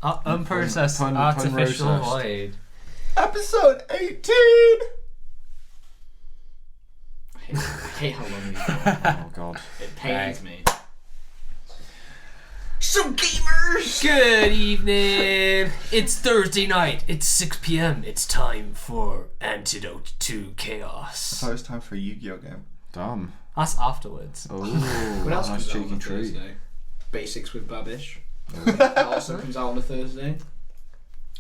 Unprocessed artificial void. Episode 18! I hate how long we go. Oh god. It pains me. So gamers! Good evening. It's Thursday night. It's 6 p.m. It's time for Antidote To Chaos. I thought it was time for a Yu-Gi-Oh game. Damn. That's afterwards. Oh, What else nice comes out cheeky on a treat. Thursday? Basics with Babish. That also comes out on a Thursday.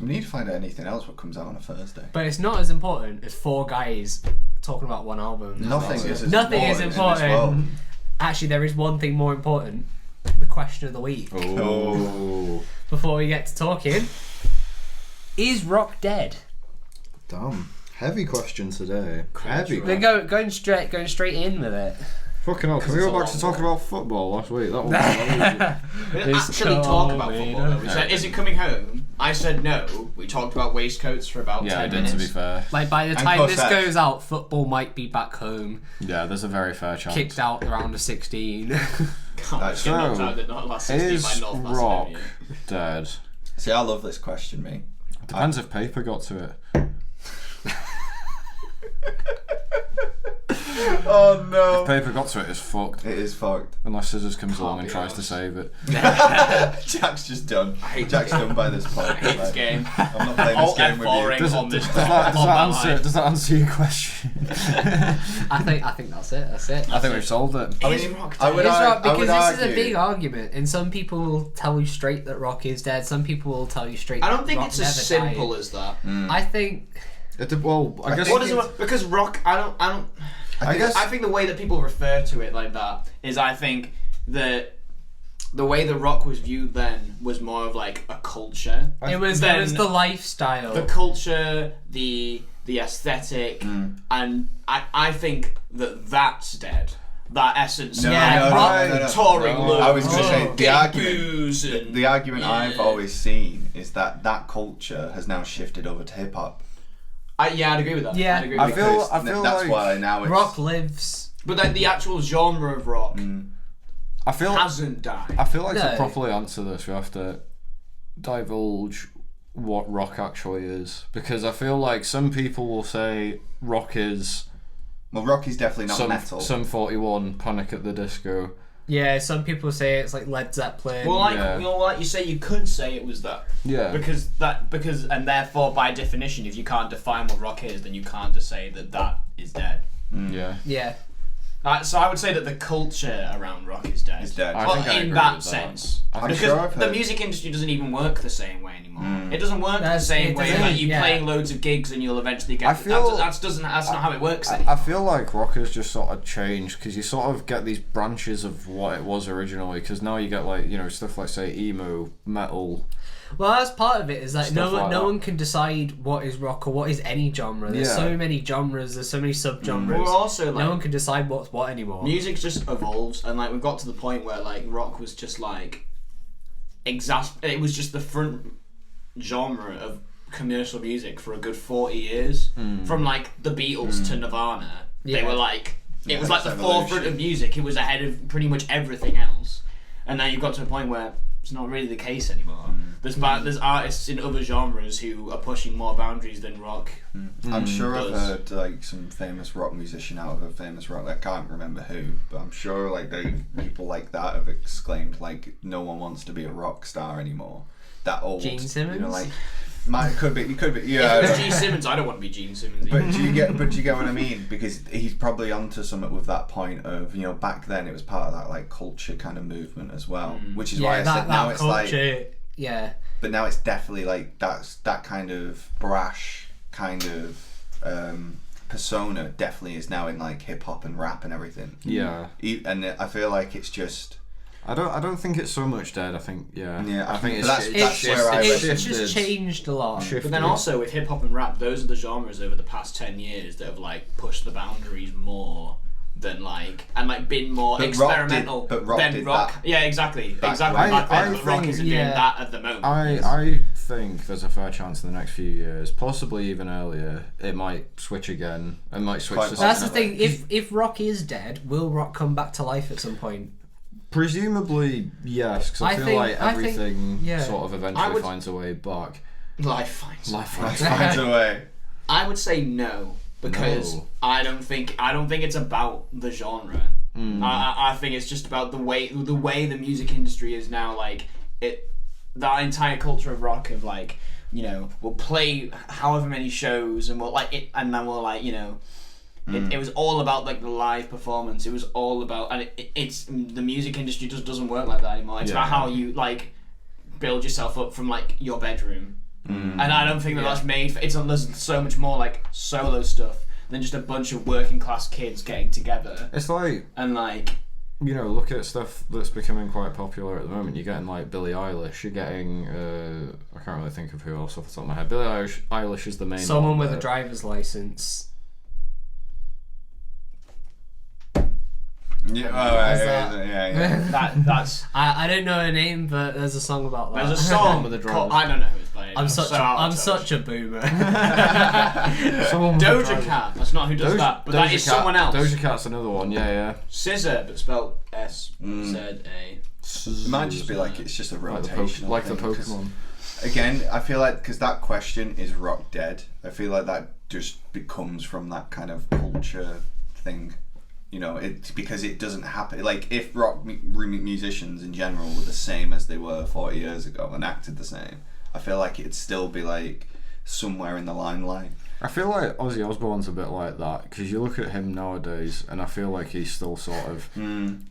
We need to find out anything else what comes out on a Thursday. But it's not as important as four guys talking about one album. Nothing is as Nothing is in this important. world. Actually, there is one thing more important. The question of the week. Oh. Before we get to talking. Is rock dead? Damn. Heavy question today. Heavy. We're going straight in with it. Fucking hell, can we go back to talking about football last week? That one. We didn't actually talk about football though. We said, is it coming home? I said no. We talked about waistcoats for about 10 Yeah, minutes. to be fair. Like by the time this goes out, football might be back home. Yeah, there's a very fair chance. Kicked out the round of 16. That's Get knocked true. out at not last 16 Is by North rock Macedonia. dead? See, I love this question, me. Depends if paper got to it. Oh no. If paper got to it, it's fucked. It is fucked. Unless Scissors comes along and be tries to honest. save it. Jack's just done. Jack's done by this point. I hate this game. I'm not playing this Alt game with F4ing you. on this. Does that answer your question? I think that's it. I think we've solved it. I Is mean, rock I dead? would It's ar- rock, I because would this is a argue- big argument, and some people will tell you straight that rock is dead. Some people will tell you straight. I that don't think rock it's never as simple died. as that. I think. Well, I guess. What is it? Because rock, I think the way that people refer to it like that is, I think that the way the rock was viewed then was more of like a culture. It was the lifestyle. The culture, the aesthetic, and I think that that's dead. That essence. No, Yeah, touring No. looks. I was going to say, the getting argument, booze and, the argument yeah. I've always seen is that culture has now shifted over to hip-hop. I'd agree with that. Yeah. I'd agree I with feel- Because that's like why now it's... rock lives. But like the actual genre of rock I feel hasn't died. I feel like No. to properly answer this, we have to divulge what rock actually is, because I feel like some people will say rock is Well, rock is definitely not metal. Some 41, Panic at the Disco. Yeah, some people say it's like Led Zeppelin. Well, like Yeah. like you say, you could say it was that. Yeah. Because and therefore by definition, if you can't define what rock is, then you can't just say that is dead. Yeah. Yeah. So I would say that the culture around rock is dead. Is dead. I Well, think I in agree that with that. sense. I'm Because sure I've the heard- music industry doesn't even work the same way anymore. It doesn't work the same It way doesn't, that you yeah. play loads of gigs and you'll eventually get. I feel- that's not how it works anymore. I feel like rock has just sort of changed, because you sort of get these branches of what it was originally, because now you get like, you know, stuff like, say, emo, metal. Well, that's part of it. Is that no Stuff like that. one can decide what is rock or what is any genre. There's Yeah. so many genres. There's so many subgenres. We're also like No one can decide what's what anymore. music just evolves, and like we've got to the point where like rock was just like it was just the front genre of commercial music for a good 40 years. From like the Beatles to Nirvana, they Yeah. were like it was like the evolution. forefront of music. It was ahead of pretty much everything else, and now you've got to a point where it's not really the case anymore. There's artists in other genres who are pushing more boundaries than rock. I'm sure I've does. heard like some famous rock musician out of a famous rock. I can't remember who, but I'm sure like people like that have exclaimed like no one wants to be a rock star anymore. That old Gene Simmons? You know, like it could be If it yeah. was Gene Simmons, I don't want to be Gene Simmons. But either. do you get what I mean? Because he's probably onto something with that point of, you know, back then it was part of that like culture kind of movement as well, which is why I said now it's culture, like, yeah. but now it's definitely like that kind of brash kind of persona definitely is now in like hip hop and rap and everything. Yeah. And I feel like it's just I don't think it's so much dead. I think I think it's that's where I It's read just changed a lot. But then also with hip hop and rap, those are the genres over the past 10 years that have like pushed the boundaries more than like been more But experimental rock than did rock. that Yeah, exactly. back Exactly. when. Back then, I but rock think- isn't doing yeah. that at the moment. I think there's a fair chance in the next few years, possibly even earlier, it might switch again. It might switch Quite to That's the something thing. If rock is dead, will rock come back to life at some point? Presumably, yes, because I feel like everything yeah. sort of eventually finds a way back. Life finds Finds a way. I would say no, because No. I don't think it's about the genre. I think it's just about the way the music industry is now. Like that entire culture of rock of like, you know, we'll play however many shows and we'll like it, and then we'll like, you know. It was all about like the live performance. It was all about, and it's the music industry just doesn't work like that anymore. It's about how you like build yourself up from like your bedroom, and I don't think that's made for. There's so much more like solo stuff than just a bunch of working class kids getting together. It's like, and like, you know, look at stuff that's becoming quite popular at the moment. You're getting like Billie Eilish. You're getting I can't really think of who else off the top of my head. Billie Eilish is the main Someone one, with a driver's license. Yeah. That's. I don't know her name, but there's a song about that. There's a song with a called, driver's. I don't know who it's by. I'm such a boomer. Doja Cat. That's not who does that, but that is someone else. Doja Cat's another one. Yeah. Scissor, but spelled S-Z-A. It might just be like it's just a rotation. Like the Pokemon. Again, I feel like because that question is rock dead. I feel like that just becomes from that kind of culture thing. You know, because it doesn't happen. Like, if rock musicians in general were the same as they were 40 years ago and acted the same, I feel like it'd still be, like, somewhere in the limelight. I feel like Ozzy Osbourne's a bit like that, because you look at him nowadays and I feel like he's still sort of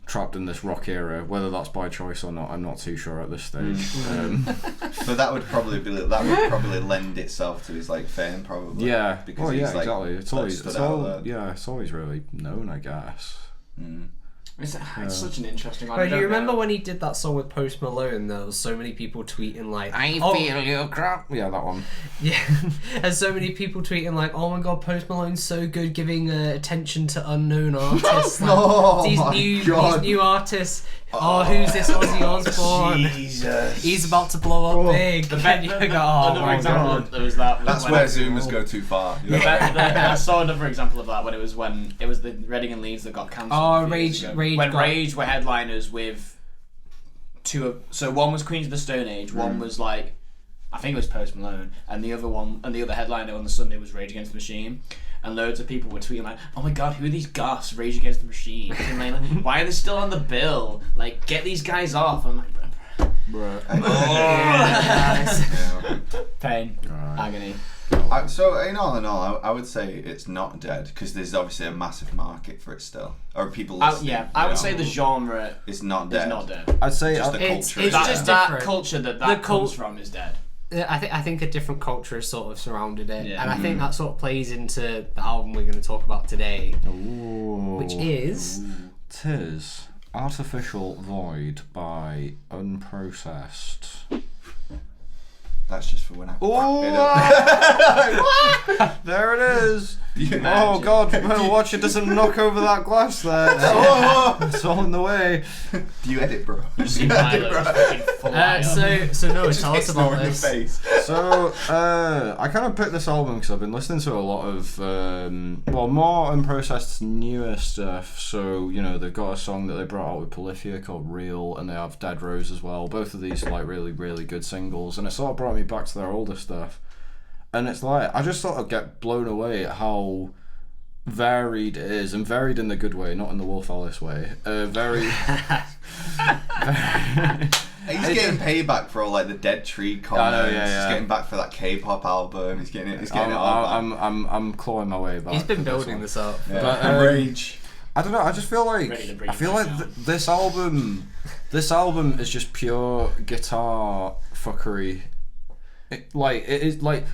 trapped in this rock era. Whether that's by choice or not, I'm not too sure at this stage. But that would probably lend itself to his like fame, probably. Yeah. Because he's, like, exactly. It's like, always really known, I guess. It's such an interesting one. But do you remember when he did that song with Post Malone? There was so many people tweeting like, I feel your crap. Yeah, that one. Yeah, and so many people tweeting like, "Oh my god, Post Malone's so good, giving attention to unknown artists. Like, these new artists. Oh, who's this Ozzy Osbourne? Jesus. He's about to blow up big." Another example there was that. That's where Zoomers go too far. You know? I saw another example of that when it was the Reading and Leeds that got cancelled. Oh, Rage Rage were headliners with two of. So one was Queens of the Stone Age. One was like, I think it was Post Malone, and the other headliner on the Sunday was Rage Against the Machine. And loads of people were tweeting like, "Oh my god, who are these goths? Rage Against the Machine. And like, why are they still on the bill? Like, get these guys off." I'm like, Bruh. pain, agony. So in all, I would say it's not dead because there's obviously a massive market for it still, or people listening. I would say the genre is not dead. Is not dead. I'd say just the culture. It's just that different. Culture that comes from is dead. I think a different culture has sort of surrounded it, Yeah. and I think that sort of plays into the album we're going to talk about today, Ooh. which is "'Tis Artificial Void" by Unprocessed. That's just for when I. There it is. You Oh imagine. god, watch it doesn't knock over that glass there. It's all in the way. Do you edit, bro? See Milo fucking full eye up. so Noah, Just tell us hits Noah about in the this. face. So, I kind of picked this album because I've been listening to a lot of, more Unprocessed's newer stuff. So, you know, they've got a song that they brought out with Polyphia called Real, and they have Dead Rose as well. Both of these are like really, really good singles, and it sort of brought me back to their older stuff. And it's like, I just sort of get blown away at how varied it is, and varied in the good way, not in the Wolf Alice way. Very. He's getting payback for all like the Dead Tree comments. I know, yeah. He's getting back for that K-pop album. He's getting it all back. I'm clawing my way back. He's been with building one. this up. Yeah. But, And Rage. I don't know. I just feel like Ready to bring I feel it like back this album is just pure guitar fuckery. It is like.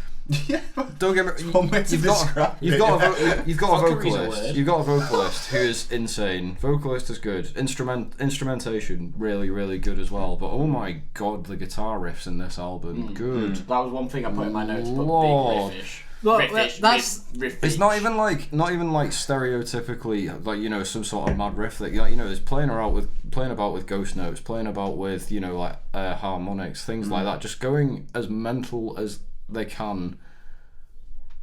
Yeah. Don't get me. One way to You've got describe a Fuckery's a vocalist. word. You've got a vocalist who is insane. Vocalist is good. Instrumentation really, really good as well. But oh my god, the guitar riffs in this album, good. That was one thing I put in my notes. But Lord. big riffish. Well, Riffish, that's- riff-ish. It's not even like stereotypically like, you know, some sort of mad riff that, like, you know, is playing about with ghost notes, playing about with, you know, like harmonics, things like that, just going as mental as they can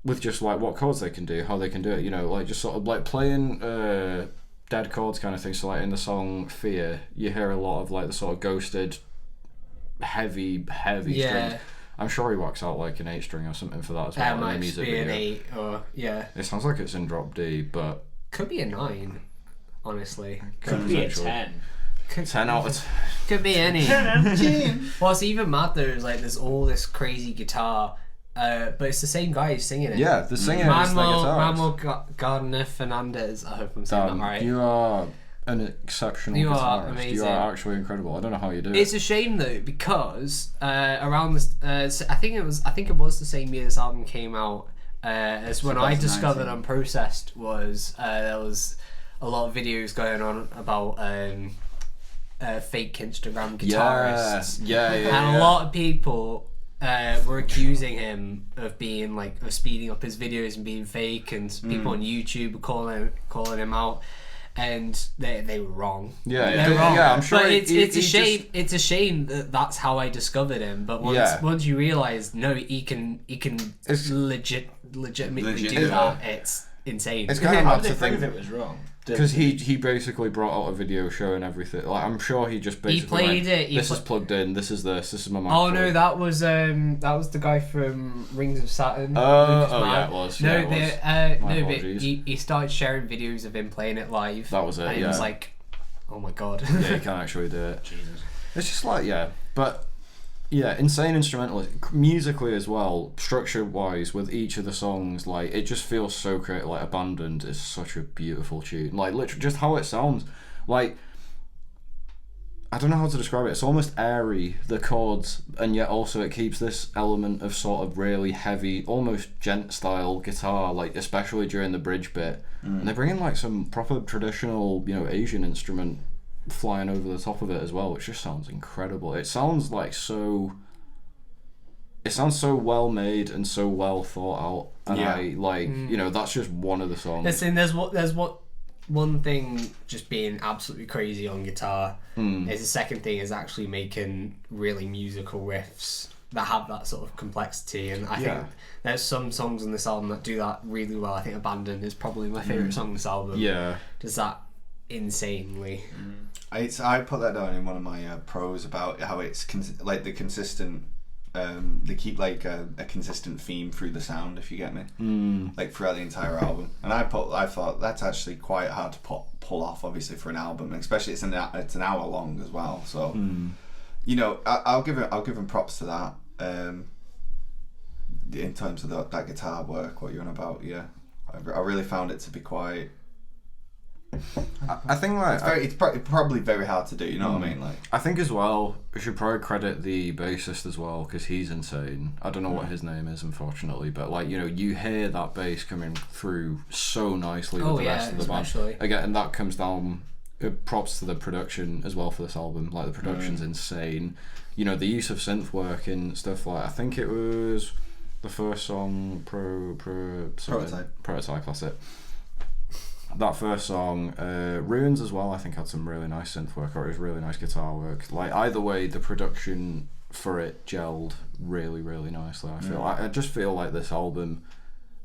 with just like what chords they can do, how they can do it, you know, like just sort of like playing dead chords kind of thing. So like in the song Fear, you hear a lot of like the sort of ghosted, heavy strings. I'm sure he works out like an 8-string or something for that as well. That might be an 8 or It sounds like it's in drop D, but could be a 9. Honestly, Could be a 10. 10 out of 10. Could be any. What's even mad though is like there's all this crazy guitar, but it's the same guy who's singing it. Yeah, the singer is the guitarist. Manuel Gardner Fernandez. I hope I'm saying that right. You are an exceptional You guitarist. are amazing. You are actually incredible. I don't know how you do it. It's a shame though because around this, I think it was the same year this album came out as when I discovered Unprocessed. There was a lot of videos going on about fake Instagram guitarists. And a lot of people were accusing him of being of speeding up his videos and being fake, and people on YouTube were calling him out. And they were wrong. They're wrong. I'm sure. But it's a shame. It's a shame that that's how I discovered him. But once you realise, no, he can legitimately do that. It's insane. It's kind of How hard did to they prove think it was wrong? because he basically brought out a video showing everything. Like I'm sure he just basically played it. This is plugged in. This is my microphone. Oh no, that was the guy from Rings of Saturn. It was. He started sharing videos of him playing it live. That was it. And it was like, oh my god. Yeah, you can't actually do it. Jesus. It's just like but. Yeah, insane instrumental musically as well, structure-wise with each of the songs. Like it just feels so great. Like Abandoned is such a beautiful tune. Like literally, just how it sounds. Like I don't know how to describe it. It's almost airy, the chords, and yet also it keeps this element of sort of really heavy, almost gent-style guitar. Like especially during the bridge bit, and they bring in like some proper traditional, Asian instrument flying over the top of it as well, which just sounds incredible. It sounds so well made and so well thought out, and that's just one of the songs. Listen, there's one thing just being absolutely crazy on guitar. Is the second thing is actually making really musical riffs that have that sort of complexity, and I think there's some songs on this album that do that really well. I think Abandoned is probably my favourite song on this album. Does that insanely. I put that down in one of my pros about how it's the consistent. They keep a consistent theme through the sound, if you get me, throughout the entire album. And I thought that's actually quite hard to pull off, obviously, for an album, and especially it's an hour long as well. So I'll give him props to that. In terms of that guitar work, what you're on about, I really found it to be quite. I think it's probably very hard to do. You know what I mean? I think as well we should probably credit the bassist as well, because he's insane. I don't know what his name is, unfortunately, but you hear that bass coming through so nicely with the rest of the band. Again, and that comes down. Props to the production as well for this album. Like the production's insane. The use of synth work and stuff. I think it was the first song, Prototype. That's it. That first song, Ruins as well, I think had some really nice synth work, or it was really nice guitar work. Either way, the production for it gelled really, really nicely. I just feel like this album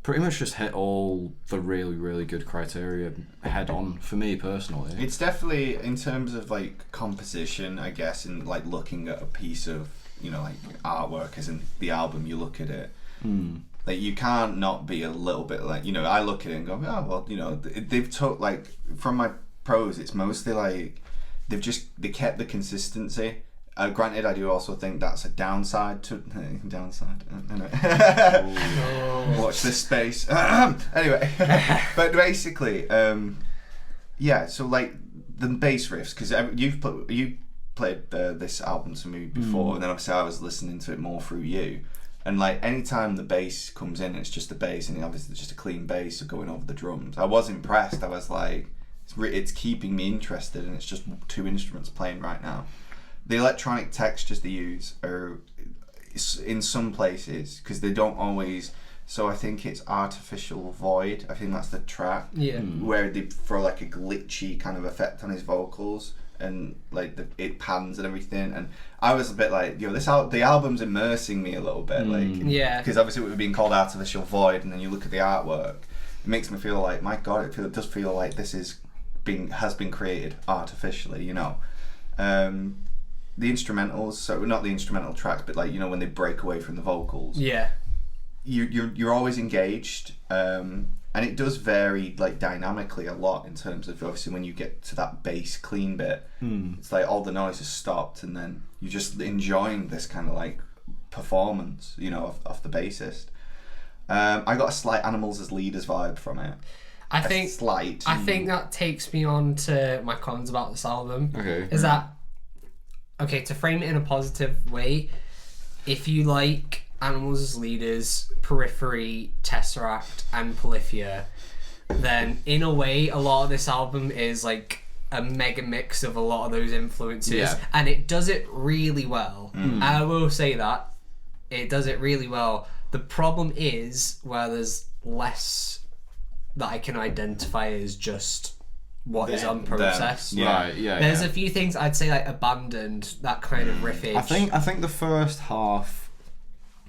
pretty much just hit all the really, really good criteria head on for me personally. It's definitely, in terms of composition, I guess, and looking at a piece of artwork as in the album, you look at it. You can't not be a little bit I look at it and go, oh well, they've took from my pros, it's mostly they kept the consistency. Granted, I do also think that's a downside to anyway. Watch this space. Anyway, but basically, so the bass riffs, because you played this album to me before, and then obviously I was listening to it more through you. And anytime the bass comes in, it's just a bass, and obviously it's just a clean bass going over the drums. I was impressed. I was like, it's keeping me interested, and it's just two instruments playing right now. The electronic textures they use are in some places, because they don't always. So I think it's Artificial Void. I think that's the track where they throw a glitchy kind of effect on his vocals. And it pans and everything, and I was a bit the album's immersing me a little bit, because obviously we've been called Artificial Void, and then you look at the artwork, it makes me feel my God, it does feel like this is has been created artificially, you know. The instrumentals, so not the instrumental tracks, but like, you know, when they break away from the vocals, you're always engaged, and it does vary like dynamically a lot in terms of obviously when you get to that bass clean bit, it's like all the noise has stopped, and then you're just enjoying this kind of like performance, you know, of the bassist. I got a slight Animals as Leaders vibe from it. I think that takes me on to my cons about this album. Okay. Is that to frame it in a positive way? If you like Animals as Leaders, Periphery, Tesseract, and Polyphia, then in a way, a lot of this album is like a mega mix of a lot of those influences, and it does it really well. I will say that it does it really well. The problem is where there's less that I can identify as just what is unprocessed. There's a few things I'd say like Abandoned, that kind of riffage. I think the first half,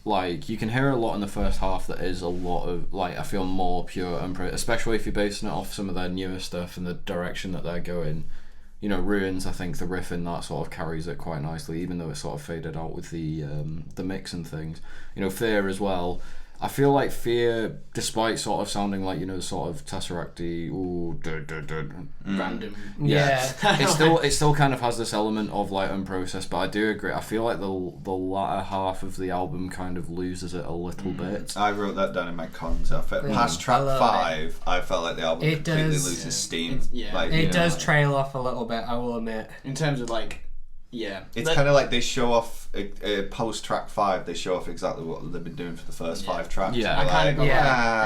like, you can hear a lot in the first half that is a lot of, like, I feel more pure especially if you're basing it off some of their newer stuff and the direction that they're going. You know, Ruins, I think the riff in that sort of carries it quite nicely, even though it's sort of faded out with the mix and things. You know, Fear as well. I feel like Fear, despite sort of sounding like, you know, sort of Tesseract-y, random. it still kind of has this element of like unprocessed, but I do agree. I feel like the latter half of the album kind of loses it a little bit. I wrote that down in my cons. Past track 5, I felt like the album completely loses steam. It does trail off a little bit, I will admit. In terms of like, it's kind of like they show off post track 5. They show off exactly what they've been doing for the first 5 tracks. I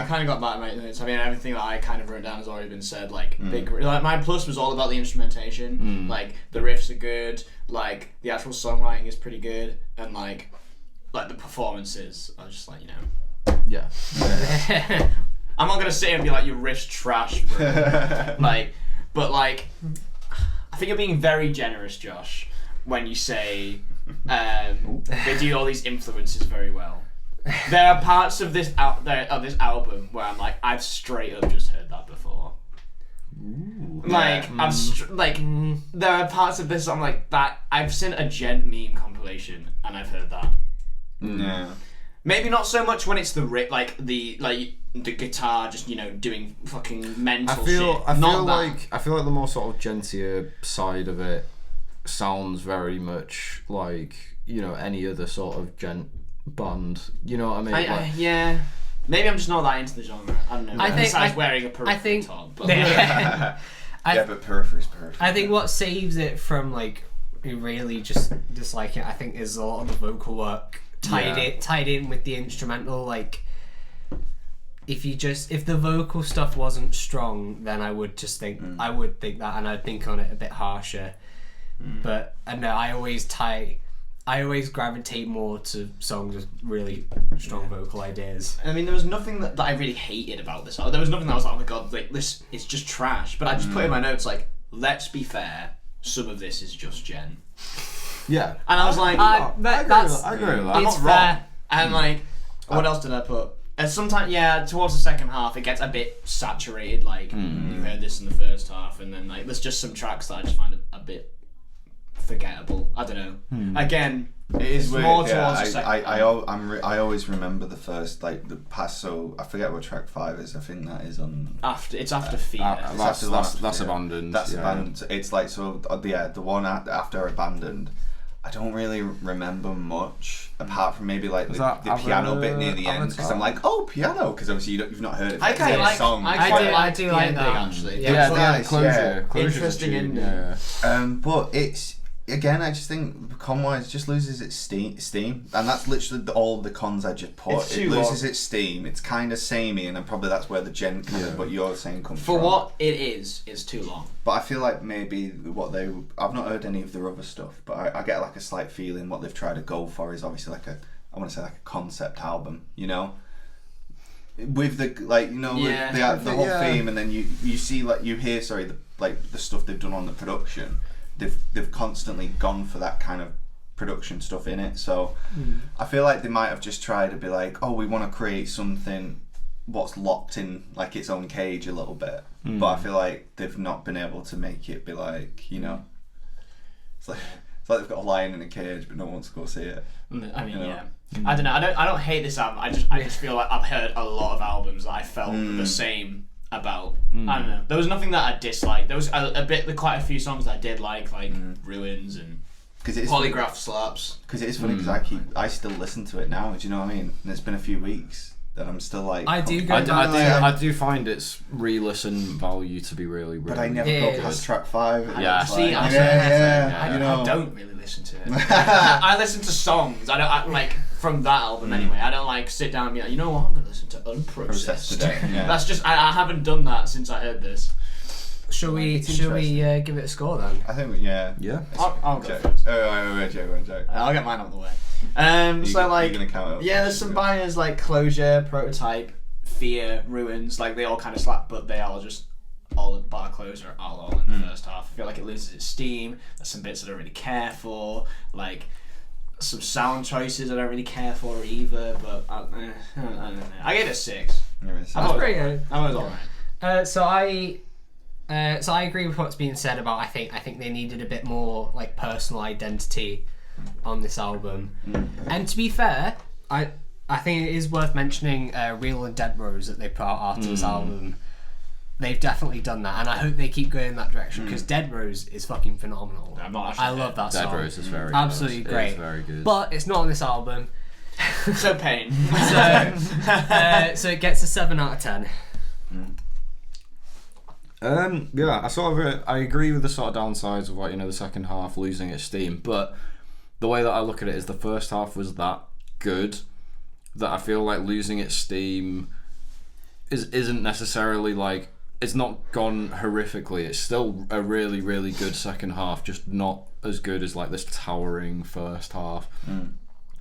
kind of got that in my notes. I mean, everything that I kind of wrote down has already been said. Like like my plus was all about the instrumentation. Like the riffs are good. Like the actual songwriting is pretty good, and like the performances are just like, you know. Yeah. I'm not gonna sit here and be like your riff's trash, bro. But I think you're being very generous, Josh, when you say they do all these influences very well. There are parts of this album where I'm like, I've straight up just heard that before. There are parts of this I'm like, that I've seen a Gent meme compilation and I've heard that. Yeah. Maybe not so much when it's the the guitar just, you know, doing fucking mental shit. I feel like the more sort of gentier side of it sounds very much like, you know, any other sort of gent band. You know what I mean? Maybe I'm just not that into the genre. I don't know. Besides wearing a periphery top. But but Periphery's perfect. I think what saves it from like really just disliking it, I think, is a lot of the vocal work tied in with the instrumental. Like, if the vocal stuff wasn't strong, then I would just think I would think that, and I'd think on it a bit harsher. But I know I always gravitate more to songs with really strong vocal ideas. I mean, there was nothing that I really hated about this. There was nothing that I was like, oh my god, like this is just trash. But I just put in my notes like, let's be fair, some of this is just Jen. Yeah. And I was like, I agree with that. I'm not wrong. And like, what else did I put? And sometimes, towards the second half, it gets a bit saturated. Like, you heard this in the first half, and then like, there's just some tracks that I just find a bit forgettable. I don't know. Again, it is weird. More towards the second half. I always remember the first, like the past. So I forget what track 5 is. I think that is on It's after Fear. That's Abandoned. That's Abandoned. It's like the one after Abandoned. I don't really remember much apart from maybe like the piano bit near the end, because I'm like, oh, piano, because obviously you've not heard it. I kind of like song. I do like that actually. Closure. Interesting ending. But it's, again, I just think con-wise just loses its steam, and that's literally all the cons I just put. It loses its steam. It's kind of samey, and then probably that's where the gen kind of what you're saying comes from. For what it is too long. But I feel like maybe I've not heard any of their other stuff, but I get like a slight feeling what they've tried to go for is obviously like a concept album, you know, with the the whole theme, and then you see you hear the stuff they've done on the production. They've constantly gone for that kind of production stuff in it, so I feel like they might have just tried to be like, oh, we want to create something what's locked in like its own cage a little bit. But I feel like they've not been able to make it be like, you know, it's like they've got a lion in a cage, but no one wants to go see it. I mean, you know? yeah. I don't know. I don't hate this album. I just feel like I've heard a lot of albums that I felt the same about. I don't know. There was nothing that I disliked. There was quite a few songs that I did like Ruins and Polygraph slaps. Because it is funny because I still listen to it now. Do you know what I mean? And it's been a few weeks that I'm still like. I do find its re-listen value to be really, really. But I never go past track 5. Yeah, I don't really listen to it. I listen to songs. I like from that album anyway. I don't like sit down and be like, you know what, I'm gonna listen to Unprocessed today. Yeah. That's just I haven't done that since I heard this. Shall we give it a score then? I think I'll go Joe. first. Joe. I'll get mine out of the way. So like, you're gonna count it up. Yeah, there's some bangers like Closure, Prototype, Fear, Ruins. Like they all kind of slap, but they all just all bar Closure all in the first half. I feel like it loses its steam. There's some bits I don't really care for, like some sound choices I don't really care for either. But I don't know. I gave it a 6. That's pretty good. I was alright. So I agree with what's being said about I think they needed a bit more like personal identity on this album. And to be fair, I think it is worth mentioning Real and Dead Rose that they put out after this album. They've definitely done that, and I hope they keep going in that direction because Dead Rose is fucking phenomenal. I love that song. Dead Rose is very absolutely good. great. It is very good. But it's not on this album. So pain. So it gets a 7 out of 10. I agree with the sort of downsides of like, you know, the second half losing its steam, but the way that I look at it is the first half was that good that I feel like losing its steam isn't necessarily like it's not gone horrifically. It's still a really, really good second half, just not as good as like this towering first half.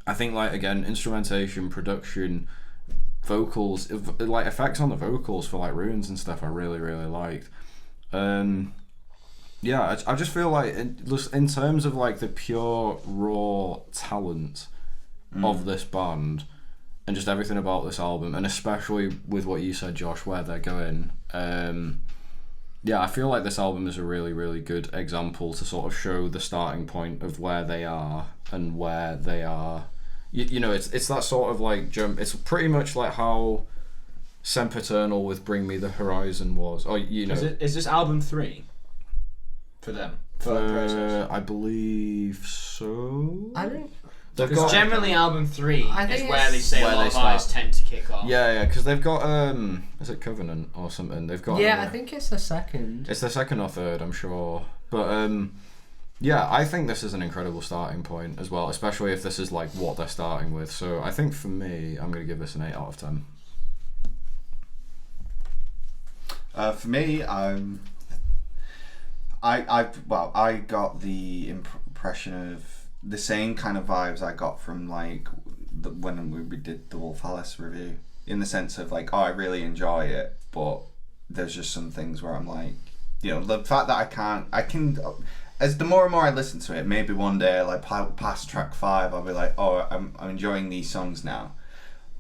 I think like again, instrumentation, production, vocals, like effects on the vocals for like Ruins and stuff I really, really liked. I just feel like in terms of like the pure raw talent of this band and just everything about this album, and especially with what you said, Josh, where they're going, I feel like this album is a really, really good example to sort of show the starting point of where they are and where they are. You know, it's that sort of like jump. It's pretty much like how Sempiternal with Bring Me the Horizon was. Or you know, is this album 3 for them? For Process? I believe so. I don't. Because generally album 3 is where they say where a lot of artists tend to kick off. Yeah, because they've got is it Covenant or something? They've got I think it's the second. It's the second or third, I'm sure. But I think this is an incredible starting point as well, especially if this is like what they're starting with. So I think for me, I'm going to give this an 8 out of 10. For me, I got the impression of the same kind of vibes I got from like when we did the Wolf Alice review, in the sense of like, I really enjoy it, but there's just some things where I'm like, you know, the fact that I can as the more and more I listen to it, maybe one day like past track 5 I'll be like, oh, I'm enjoying these songs now,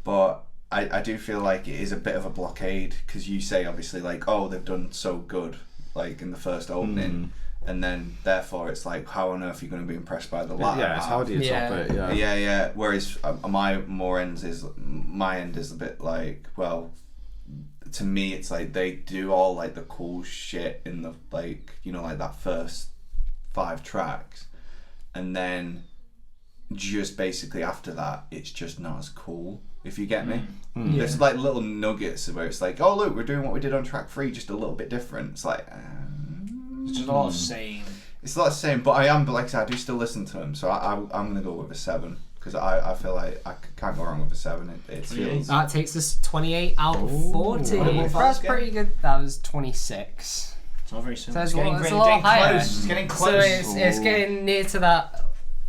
but I do feel like it is a bit of a blockade because you say obviously like, oh, they've done so good like in the first opening. And then, therefore, it's like, how on earth are you going to be impressed by the latter half? It's how do you top it? Yeah. Whereas my end is a bit like, well, to me, it's like they do all like the cool shit in the like, you know, like that first 5 tracks, and then just basically after that, it's just not as cool. If you get me, there's like little nuggets where it's like, oh look, we're doing what we did on track 3, just a little bit different. It's like. It's just a lot of same. It's a lot of same, but like I said, I do still listen to them, so I'm going to go with a 7, because I feel like I can't go wrong with a 7. It feels... That takes us 28 out of 40. That's pretty good. That was 26. It's not very similar. So it's a lot higher. It's getting close. So it's getting near to that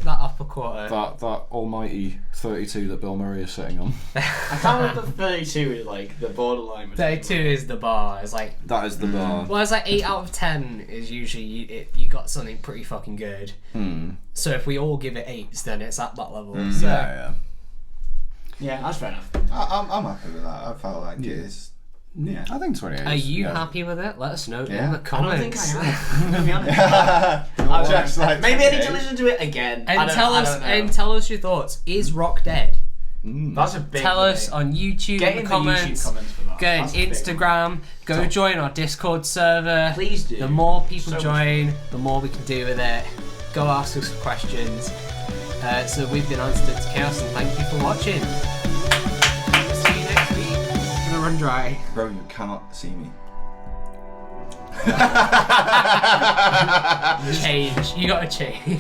upper quarter. That almighty 32 that Bill Murray is sitting on. I can't remember 32 is like the borderline. 32 is the bar. It's like that is the bar. Well, it's like 8 out of 10 is usually you got something pretty fucking good. So if we all give it 8s, then it's at that level. So. Yeah, that's fair enough. I'm happy with that. I felt like it is. Yeah. I think 28. Are you happy with it? Let us know in the I don't comments. think I am. I'm gonna be honest. Just like Maybe I need to 28. listen to it again. And tell us your thoughts. Is Rock dead? That's a big Tell us debate. on YouTube Get in in the the comments. YouTube comments for that. Go on That's a big Instagram. Go join our Discord server. Please do. The more people So much join, the more we can do with it. Go ask us questions. So we've been Antidote To Chaos, and thank you for watching. See you next week for the Run Dry. Bro, you cannot see me. Change. You gotta change.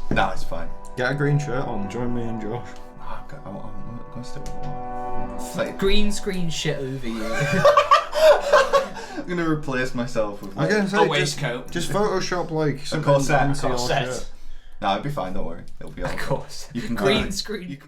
No, it's fine. Get a green shirt on. Join me and Josh. I'm going to stick with one. Green screen shit over you. I'm going to replace myself with I'm gonna A say waistcoat. just Photoshop like something corset, onto your corset. shirt. No, it'll be fine. Don't worry. It'll be all Of right. course. You can Green screen.